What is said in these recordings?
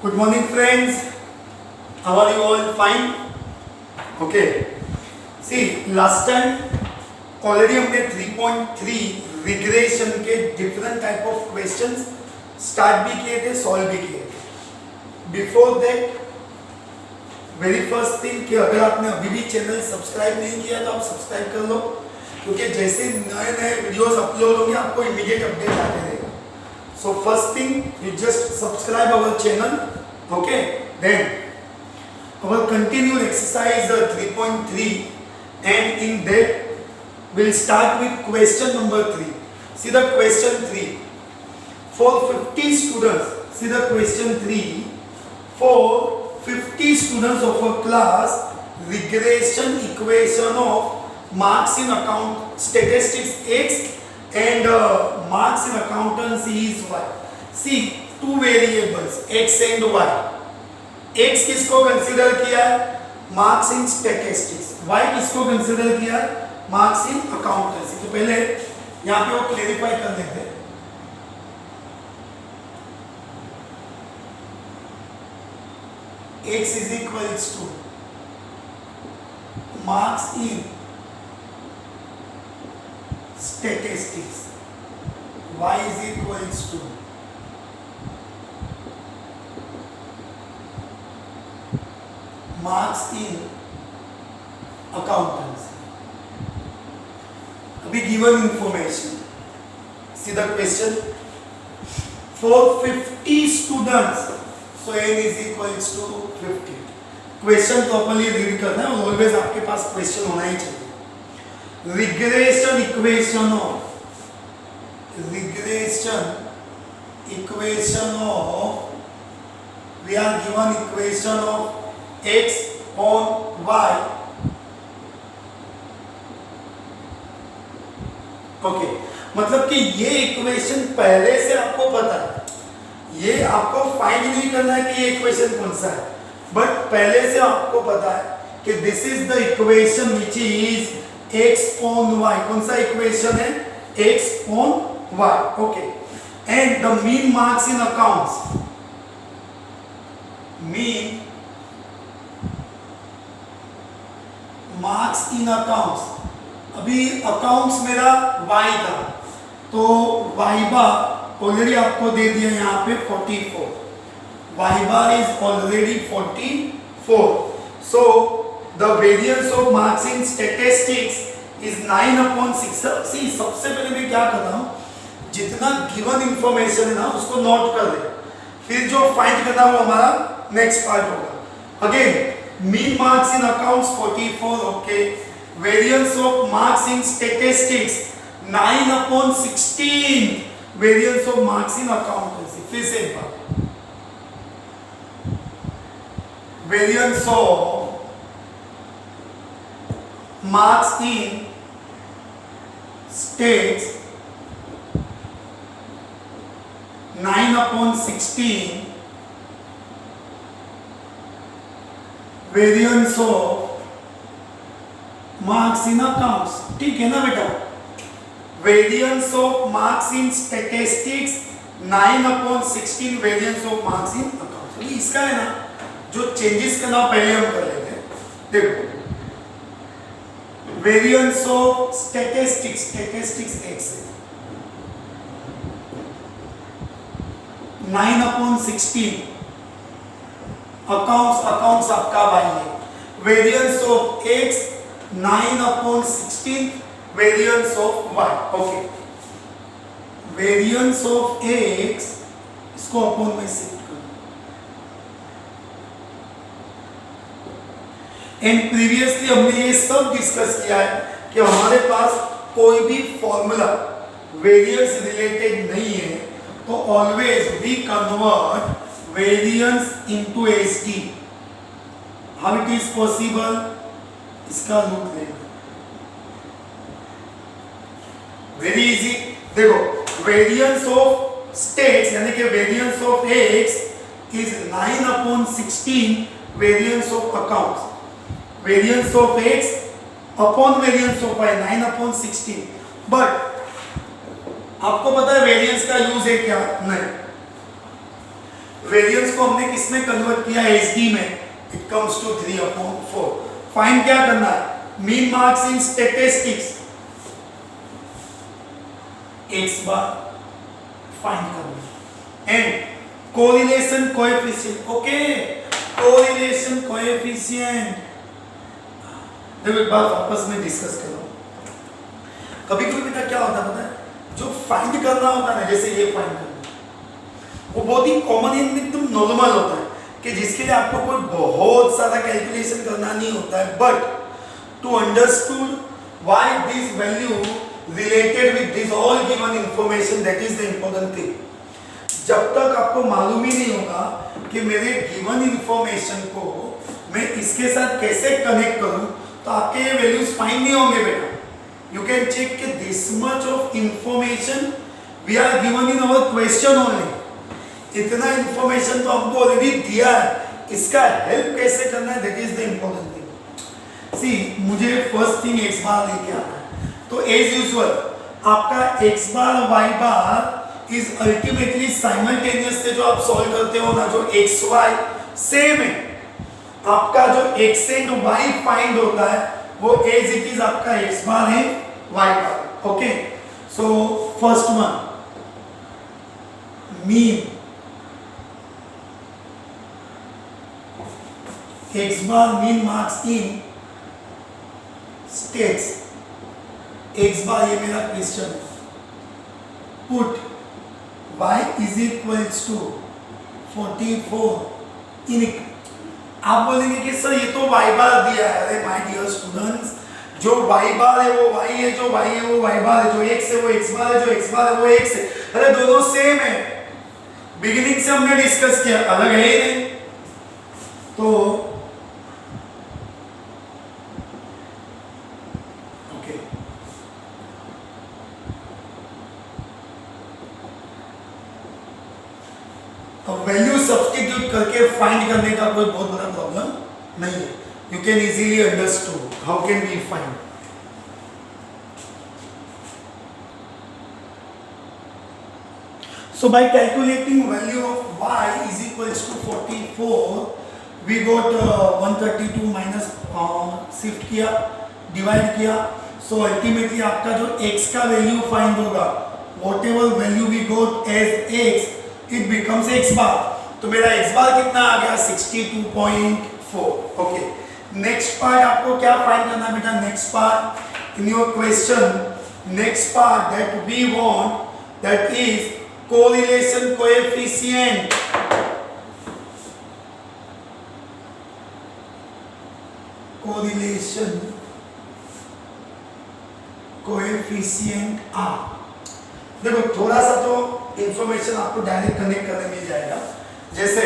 Good morning, friends. How are you all? Fine? Okay. See, last time already हमने 3.3 regression के different type of questions start भी किए थे, solve भी किए थे. Before that very first thing कि अगर आपने अभी भी चैनल सब्सक्राइब नहीं किया तो आप सब्सक्राइब कर लो, क्योंकि जैसे नए नए वीडियोस अपलोड होंगे आपको इमीडिएट अपडेट आते रहेगा. So first thing, you just subscribe our channel, okay? Then our continued exercise 3.3, and in that we'll start with question number 3. See the question 3. For 50 students, see the question 3. For 50 students of a class, regression equation of marks in account statistics X and marks in accountancy is y. See, two variables x and y. x किसको consider किया है? Marks in statistics. y किसको consider किया है? Marks in accountancy. तो पहले यहाँ पे वो क्लेरिफाई कर देते हैं. x is equals to marks in statistics, y is equals to marks in accountancy. Abhi given information, see the question. For 50 students, so n is equals to 50. Question properly read करना है और always आपके पास question होना ही चाहिए. regression equation of we are given equation of x on y. Okay, मतलब कि ये equation पहले से आपको पता है, ये आपको फाइंड नहीं करना है कि ये इक्वेशन कौन सा है, बट पहले से आपको पता है कि this is the equation which is x on y. कौन सा इक्वेशन है? x on y. Okay, and the mean marks in accounts, mean marks in accounts. अभी अकाउंट्स मेरा y था, तो y बार ऑलरेडी आपको दे दिया यहाँ पे 44. y bar is already 44. So the variance of marks in statistics is 9/6. See, सबसे पहले मैं क्या कर रहा हूँ, जितना गिवन इंफॉर्मेशन है ना उसको नोट कर ले, फिर जो फाइंड करना वो हमारा नेक्स्ट पार्ट होगा. Again mean marks in accounts 44. Okay, variance of marks in statistics 9/16. Variance of marks in accountancy, फिर से एक बार, variance of marks in states 9/16. variance of marks in accounts. ठीक है ना बेटा? variance of marks in statistics 9/16. variance of marks in accounts. इसका है ना जो चेंजेस करना पहले हम कर लेते हैं. देखो, variance of statistics x 9/16. Accounts आपका y है. Variance of x 9/16. Variance of y. Okay, variance of x इसको अपॉन में शिफ्ट करो. एंड प्रीवियसली हमने ये सब डिस्कस किया है कि हमारे पास कोई भी फॉर्मूला वेरिएंस रिलेटेड नहीं है, तो always we convert variance into SD. How it is possible? इसका रूट लेना, वेरी इजी. देखो, वेरिएंस ऑफ स्टेट्स यानी कि variance of X is 9/16. Variance of accounts, variance of x upon variance of y 9/16. But आपको पता है variance का use है क्या? नहीं. वेरिएंस को हमने किस में कन्वर्ट किया, एसडी में, इट कम्स टू 3/4। फाइंड क्या करना है, mean marks in statistics, x bar find करना and correlation coefficient. Okay, correlation coefficient देखो एक बार वापस में डिस्कस कर रहा हूं। कभी कभी बेटा क्या होता है पता है, जो फाइंड करना होता है ना, जैसे ये फाइंड करना, वो बहुत ही कॉमन एकदम नॉर्मल होता है कि जिसके लिए आपको कोई बहुत सारा कैलकुलेशन करना नहीं होता है, but to understood why this value related with this all given information, that is the important thing. जब तक आपको मालूम ही नहीं होगा कि मेरे गिवन इंफॉर्मेशन को मैं इसके साथ कैसे कनेक्ट करूं, तो आपके ये वैल्यूज फाइंड नहीं होंगे बेटा। यू कैन चेक कि this much of information we are given in our question only, इतना इंफॉर्मेशन तो हमको ऑलरेडी दिया है, इसका हेल्प कैसे करना है, that is the important thing. See मुझे फर्स्ट थिंग एक्स बार लेके आना है, तो एज यूजुअल आपका x bar y bar is ultimately simultaneous से जो आप सॉल्व करते हो ना, जो एक्स वाई सेम है, आपका जो एक्स एंड वाई फाइंड होता है वो एज इट इज आपका एक्स बार है y bar. Okay, so first one mean x bar mean marks in states, x bar ये मेरा question, put y is equals to 44 in, आप बोलेंगे कि सर ये तो y बार दिया है। अरे माय डियर स्टूडेंट्स, जो y बार है वो y है, जो y है वो y बार है, जो x है वो x बार है, जो x बार है वो x है। अरे दोनों सेम है, बिगिनिंग से हमने डिस्कस किया, अलग है ही नहीं। तो वैल्यू सब्स्टिट्यूट करके फाइंड करने का कोई बहुत बड़ा प्रॉब्लम नहीं है, you can easily understood how can we find. So by calculating value of y is equals to 44, we got 132 minus shift किया, डिवाइड किया, so ultimately आपका जो x का वैल्यू फाइंड होगा, whatever value we got as x, it becomes x bar। तो मेरा x bar कितना आ गया, 62.4। ओके, नेक्स्ट पार्ट आपको क्या फाइंड करना है बेटा, next part in your question, next part that we want, that is correlation coefficient. Correlation coefficient R। देखो थोड़ा सा तो इंफॉर्मेशन आपको डायरेक्ट कनेक्ट करने मिल जाएगा, जैसे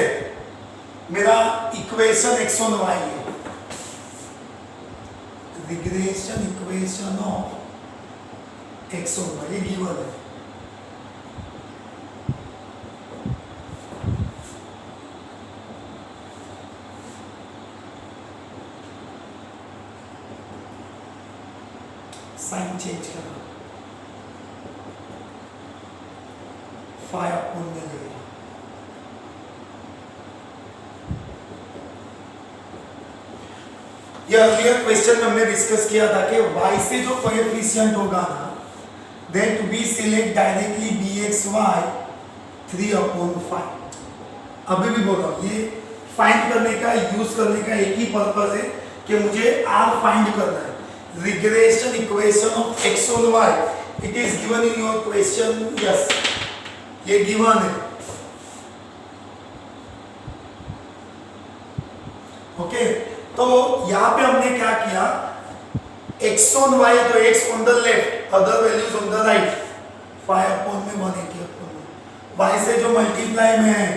मेरा इक्वेशन एक्स ऑन वाई है, regression equation of X on Y ये गिवन है, साइन चेंज करना, फाई अपॉन में लगेगा। यह अर्लियर क्वेश्चन में हमने डिस्कस किया था कि y से जो कोएफिशिएंट होगा ना, that we select directly bxy 3/5। अभी भी बोल रहा हूँ, ये फाइंड करने का, यूज करने का एक ही पर्पस है कि मुझे r फाइंड करना है। रिग्रेशन इक्वेशन ऑफ x और y, it is given in your question, yes ये गिवन है। ओके, तो यहां पे हमने क्या किया, x ऑन y है तो x on the left, other values on the right, 5/180 y से जो मल्टीप्लाई में है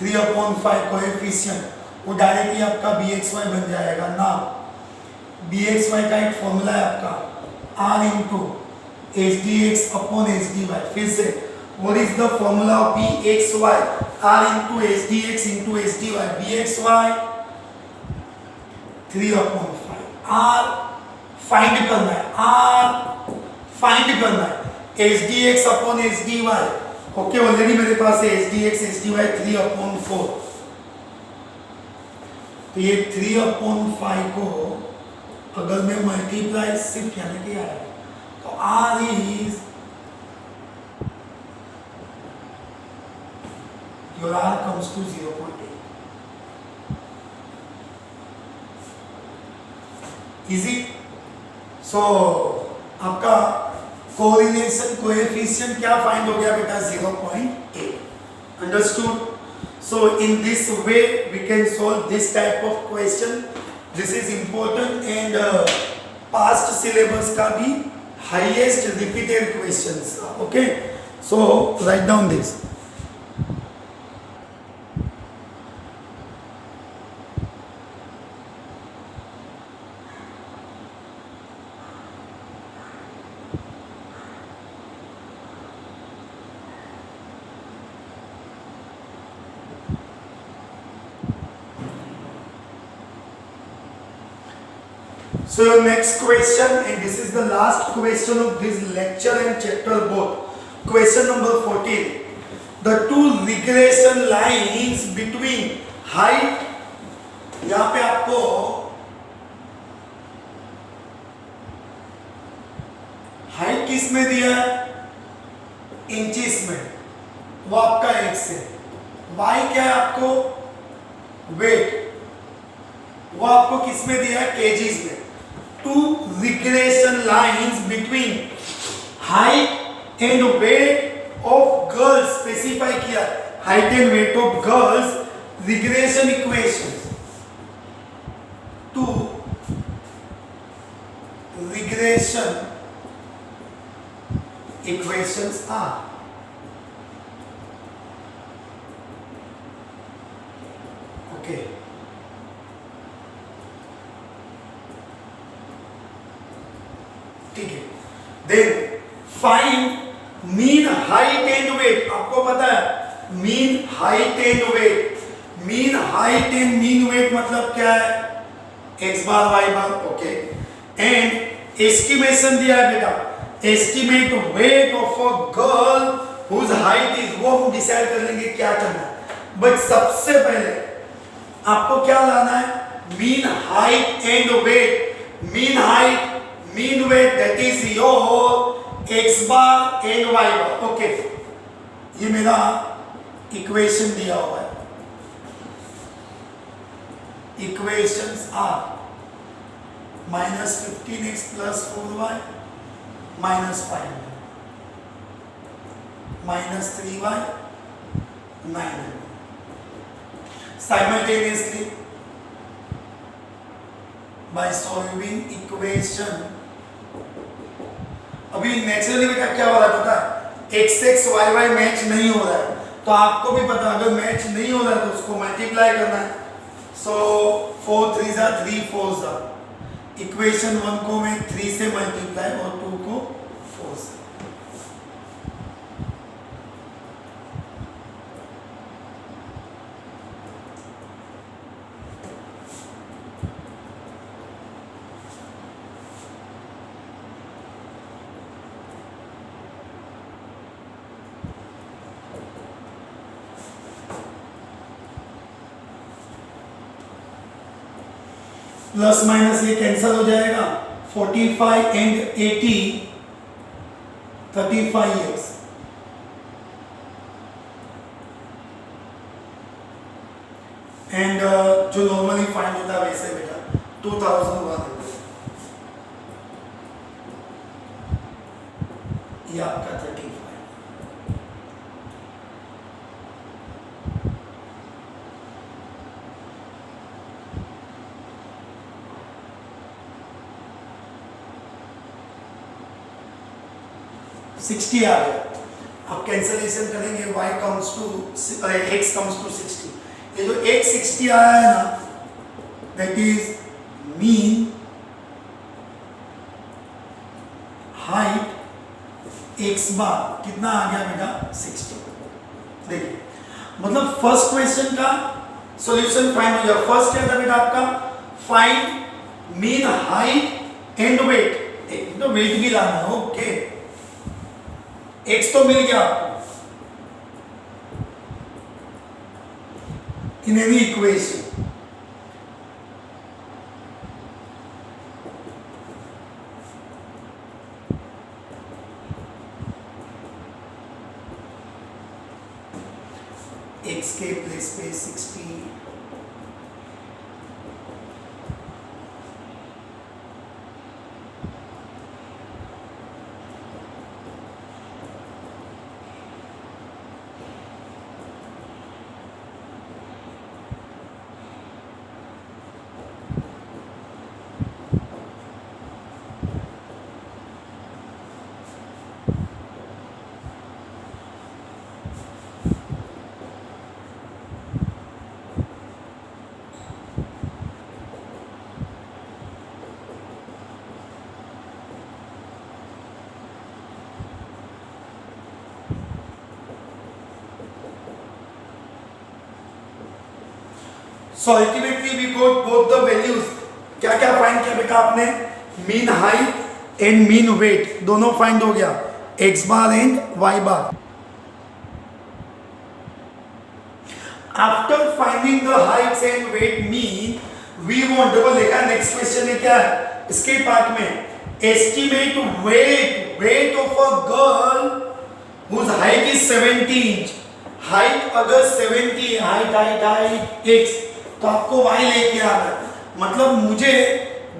3/5 कोएफिशिएंट, वो डायरेक्टली आपका bxy बन जाएगा ना। bxy का एक फॉर्मूला है आपका r into hdx upon hdy। फिर से what is the formula of bxy, r into hdx into hdy, bxy 3/5, r find करना है, r फाइंड करना है, hdx upon hdy okay already मेरे पास है H D X H D Y 3/4, तो ये 3/5 को अगर मैं मल्टीप्लाई सिर्फ यानी कि आया तो r is your r comes to 0.8। Easy. So आपका कोरिलेशन कोएफिशिएंट क्या फाइंड हो गया बेटा 0.8। Understood. So in this way we can solve this type of question. This is important and past syllabus का भी highest repeated questions. Okay, so write down this. So your next question, and this is the last question of this lecture and chapter both. Question number 14. The two regression lines between height, यहाँ पे आपको height किस में दिया है? Inches में, वो आपका x है। y क्या है आपको? वेट, वो आपको किस में दिया है? केजीज में। Two regression lines between height and weight of girls specify किया, height and weight of girls regression equations। Two regression equations are okay। ठीक है, then find mean height and weight. आपको पता है mean height and weight, mean height and mean weight मतलब क्या है? x bar y bar. Okay, and estimation दिया है बेटा, estimate weight of a girl whose height is, वो हम डिसाइड कर लेंगे क्या करना है। बट सबसे पहले आपको क्या लाना है? Mean height and weight. Mean height, mean weight, that is your x bar and y bar। Okay, ये मेरा इक्वेशन दिया हुआ है। Equations are -15x + 4y -5 -3y 9। Simultaneously by solving equation। अभी नेचुरली बेटा क्या हो रहा है पता है? x x y y match नहीं हो रहा है, तो आपको भी पता अगर मैच नहीं हो रहा है तो उसको मल्टीप्लाई करना है। सो 4 3 जा 3 4 जा, इक्वेशन 1 को मैं 3 से मल्टीप्लाई और 2 को 4 से। प्लस माइनस ये कैंसल हो जाएगा। 45 एंड 80 35x। एंड जो नॉर्मली फाइंड होता है वैसे बेटा 2001 ये आपका 35। 60 आ गया। अब कैंसलेशन करेंगे, y comes to x comes to 60। ये जो x 60 आया है ना, that is mean height x bar कितना आ गया बेटा? 60। देखिए मतलब फर्स्ट क्वेश्चन का सॉल्यूशन फाइंड हो गया। फर्स्ट क्या था बेटा आपका? Find mean height and weight. एक तो वेट भी लाना है। ओके, x तो मिल गया आपको, in any equation. X के प्लेस पे 60, so ultimately we got both the values. क्या क्या फाइंड किया बेटा आपने? Mean height and mean weight दोनों फाइंड हो गया, x bar and y bar. After finding the heights and weight mean we want, देखो देखा नेक्स्ट क्वेश्चन में क्या है इसके पार्ट में, estimate weight of a girl whose height is 70 inch. Height अगर 70, हाइट x, तो आपको y लेके आना है. मतलब मुझे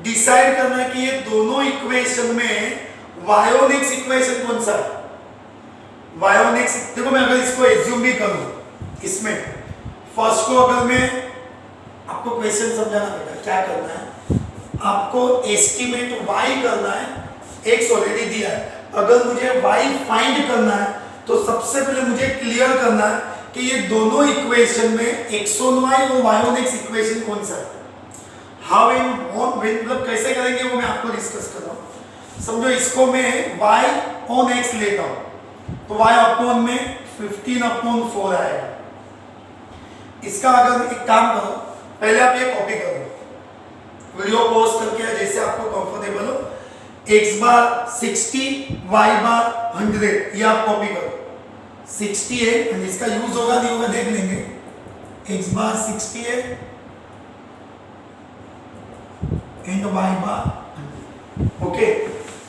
डिसाइड करना है कि ये दोनों इक्वेशन में y ऑन x इक्वेशन कौन सा है. y ऑन x, देखो मैं अगर इसको एज्यूम भी करूं, इसमें फर्स्ट को अगर मैं आपको क्वेश्चन समझाना बेटा क्या करना है, आपको एस्टिमेट y करना है, x ऑलरेडी दिया है. अगर मुझे y फाइंड करना है तो सबसे पहले मुझे क्लियर करना है कि ये दोनों इक्वेशन में x ऑन y और y ऑन x इक्वेशन कौन सा है. हाउ इन मतलब कैसे करेंगे वो मैं आपको डिस्कस कर रहा हूँ. समझो इसको मैं y ऑन x लेता हूँ तो y अपॉन में 15/4 आएगा. इसका अगर एक काम करो, पहले आप ये कॉपी करो, वीडियो पॉज करके जैसे आपको कंफर्टेबल हो. x बार 60, y बार 100, ये आप कॉपी करो. 60 है एंड इसका यूज होगा नहीं होगा देख लेंगे. x बार 60 है and y bar 100. Okay,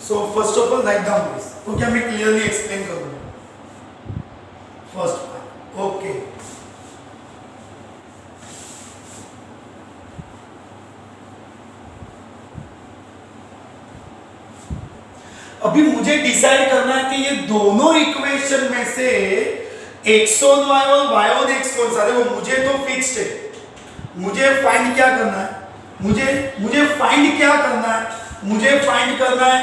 so first of all right down this. Okay, मैं क्लियरली एक्सप्लेन करूंगा फर्स्ट पार्ट. ओके, अभी मुझे डिसाइड करना है कि ये दोनों इक्वेशन में से x ऑन y और y ऑन x कौन सा है. वो मुझे तो फिक्स्ड है, मुझे फाइंड क्या करना है, मुझे फाइंड क्या करना है, मुझे फाइंड करना है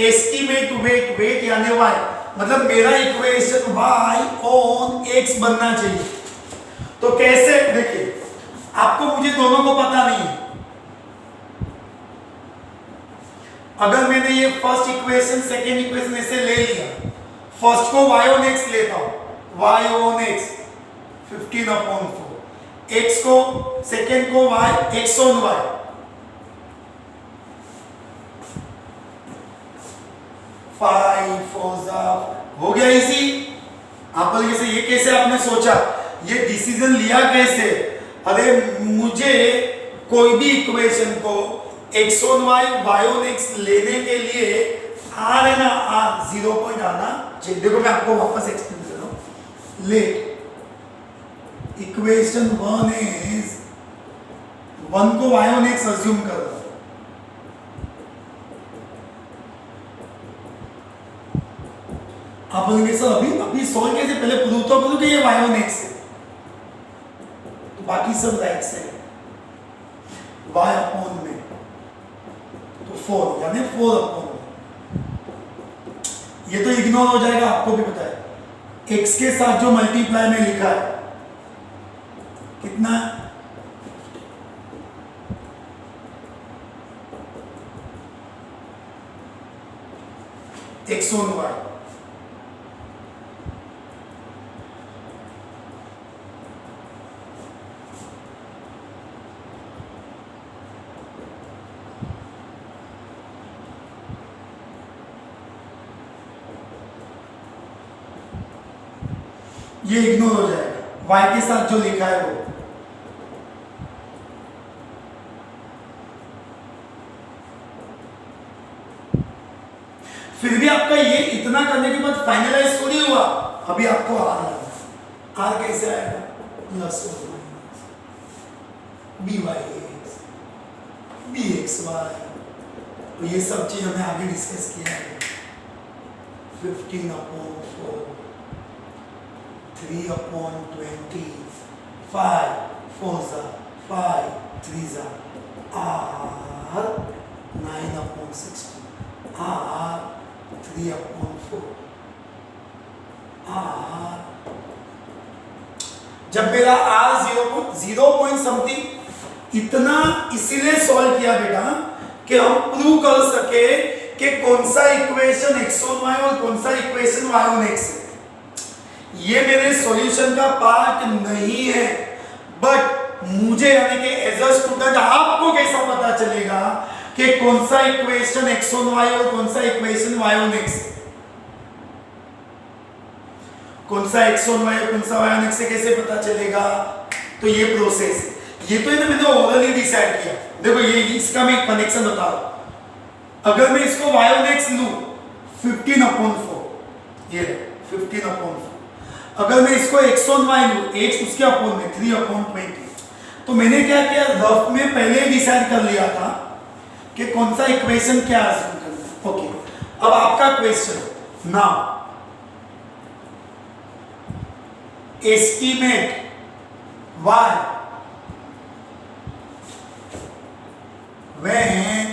एस्टिमेट वेट यानी y. मतलब मेरा इक्वेशन y ऑन x बनना चाहिए. तो कैसे, देखिए आपको मुझे दोनों को पता नहीं है. अगर मैंने ये फर्स्ट इक्वेशन सेकेंड इक्वेशन ऐसे ले लिया, फर्स्ट को y ऑन x लेता हूं, y ऑन x 15/4, x को सेकेंड को y x ऑन y, हो गया इजी. आप बोलिए से ये कैसे आपने सोचा, ये डिसीजन लिया कैसे? अरे मुझे कोई भी इक्वेशन को x on y on x लेने के लिए r है ना, r 0 पॉइंट आना चाहिए. देखो मैं आपको वापस एक्सप्लेन कर रहा हूं. लेट इक्वेशन 1 इज 1 को y ऑन x अज्यूम कर रहा हूं. आप बोलेंगे सर अभी सॉल्व कैसे, पहले प्रूव तो करूं कि ये y ऑन x है, तो बाकी सब राइट से y अपॉन में तो 4 यानी 4 अपॉन में. ये तो इग्नोर हो जाएगा, आपको भी पता है. x के साथ जो मल्टीप्लाई में लिखा है कितना, x ऑन y. ये इग्नोर हो जाएगा, y के साथ जो लिखा है वो फिर भी आपका ये इतना करने के बाद फाइनलाइज थोड़ी हुआ, अभी आपको आर लगा। आर कैसे आएगा? प्लस और minus B Y X B X Y, तो ये सब चीज हमें आगे डिस्कस किया है। 15/4 3/20 5 4 5 3 r 9/16 r 3/4 r, जब मेरा r 0 पॉइंट समथिंग इतना इसीलिए सॉल्व किया बेटा कि हम प्रूव कर सके कि कौन सा इक्वेशन x ऑन y और कौन सा इक्वेशन y ऑन x है। ये मेरे सॉल्यूशन का पार्ट नहीं है, बट मुझे यानी कि एज अ स्टूडेंट आपको कैसा पता चलेगा कि कौन सा इक्वेशन x ऑन y और कौन सा इक्वेशन y ऑन x है? कौन सा x ऑन y और कौन सा y ऑन x से कैसे पता चलेगा? तो ये प्रोसेस है, ये तो मैंने ओरली डिसाइड किया। देखो ये इसका मैं कनेक्शन बता रहा हूं। अगर मैं इसको y ऑन x लूं 15/4, ये 15/4, अगर मैं इसको x ऑन y लूं x उसके अपॉन में 3/20, तो मैंने क्या किया, रफ में पहले ही डिसाइड कर लिया था कि कौन सा इक्वेशन क्या अज्यूम करना है। ओके, अब आपका question now estimate y when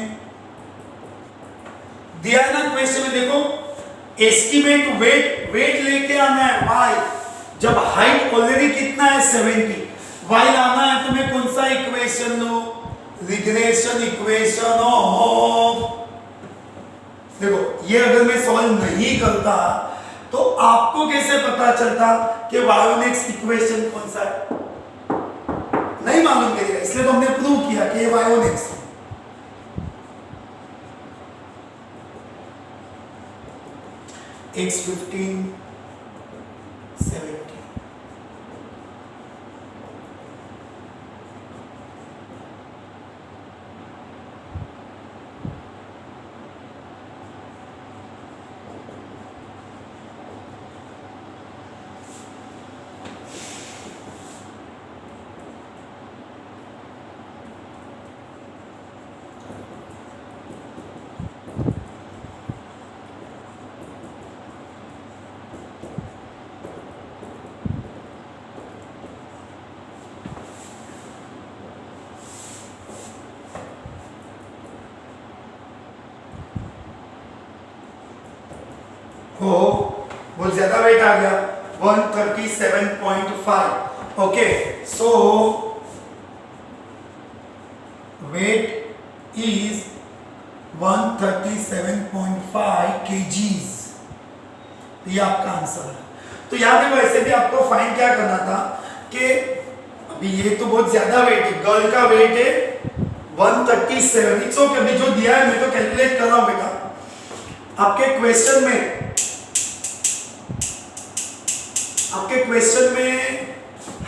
दिया है ना क्वेश्चन में, देखो एस्टिमेट वेट लेके आना है y, जब हाइट ऑलरेडी कितना है 70, y लाना है तो मैं कौन सा इक्वेशन लूं? रिग्रेशन इक्वेशन ऑफ, देखो ये अगर मैं सॉल्व नहीं करता तो आपको कैसे पता चलता कि y ऑन x इक्वेशन कौन सा है? नहीं मालूम करेगा, इसलिए तो हमने प्रूव किया कि ये y ऑन x है। x 15 70, हो बहुत ज्यादा वेट आ गया 137.5। Okay, so weight is 137.5 kgs, ये आपका आंसर है। तो यहाँ पे वैसे भी आपको फाइंड क्या करना था कि अभी ये तो बहुत ज्यादा वेट है, गर्ल का वेट है 137। इट्स ओके, अभी जो दिया है मैं तो कैलकुलेट कर रहा हूँ बेटा। आपके क्वेश्चन में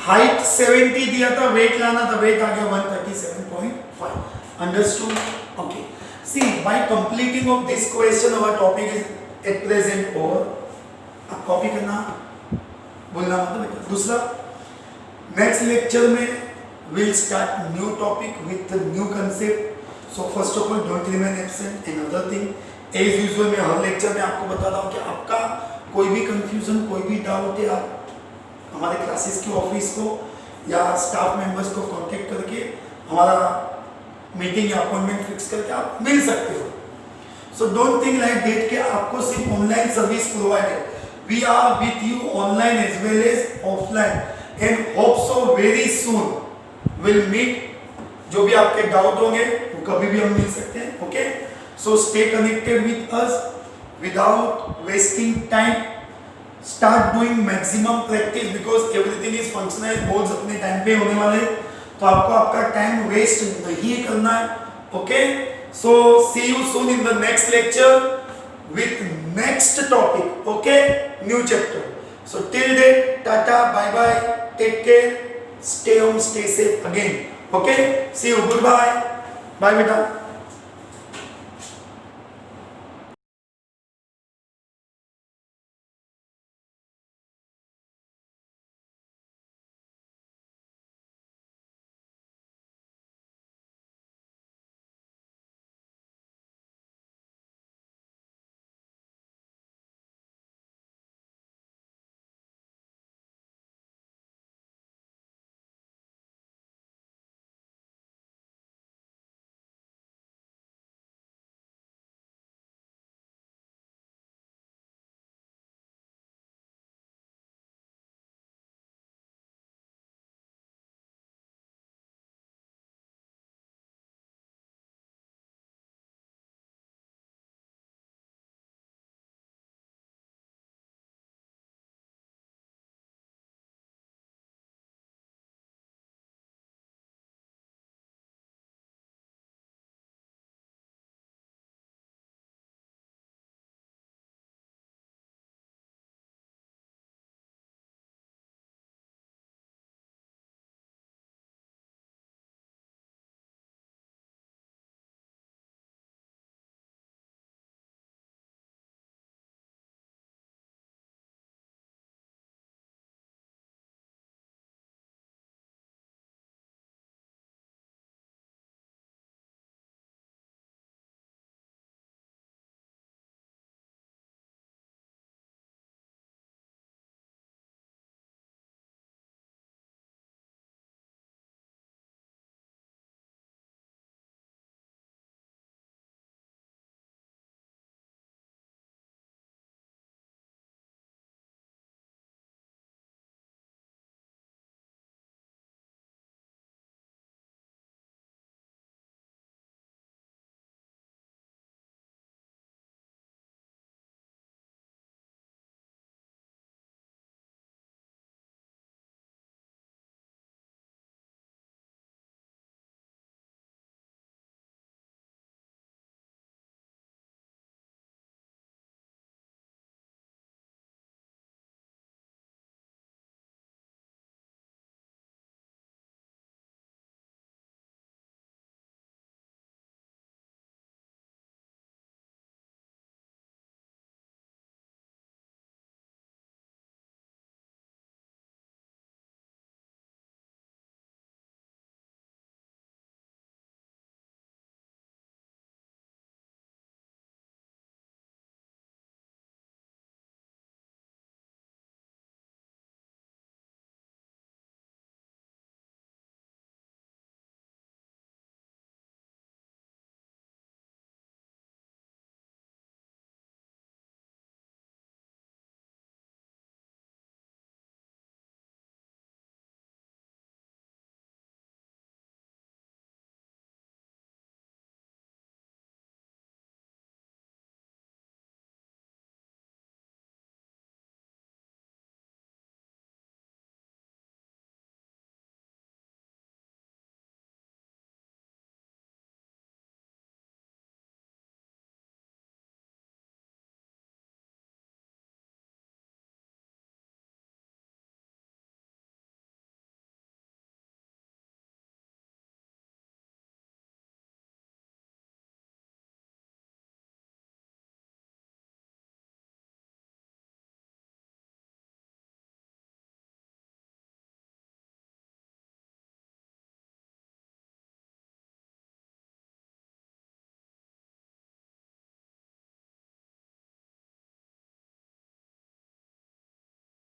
हाइट 70 दिया था, वेट लाना था, वेट आ गया 137.5। Understood? Okay, see by completing of this question our topic is at present over. आप कॉपी करना बोलना मत बेटा। दूसरा, नेक्स्ट लेक्चर में will start new topic with new concept. So first of all don't remain absent. And other thing, as usual मैं हर lecture में आपको बताता हूँ कि आपका कोई भी कंफ्यूजन, कोई भी डाउट है, आप हमारे क्लासेस के ऑफिस को या स्टाफ मेंबर्स को कांटेक्ट करके हमारा मीटिंग या अपॉइंटमेंट फिक्स करके आप मिल सकते हो। So don't think like that कि आपको सिर्फ online service provided. We are with you online as well as offline and hope so very soon will meet. जो भी आपके डाउट होंगे वो कभी भी हम मिल सकते हैं। Okay, so stay connected with us without wasting time. Start doing maximum practice because everything is functional. Boards अपने टाइम पे होने वाले, तो आपको आपका टाइम वेस्ट नहीं करना है। Okay, so see you soon in the next lecture with next topic. Okay, new chapter. So till then tata, bye bye, take care, stay home, stay safe again. Okay, see you, good bye, bye बेटा।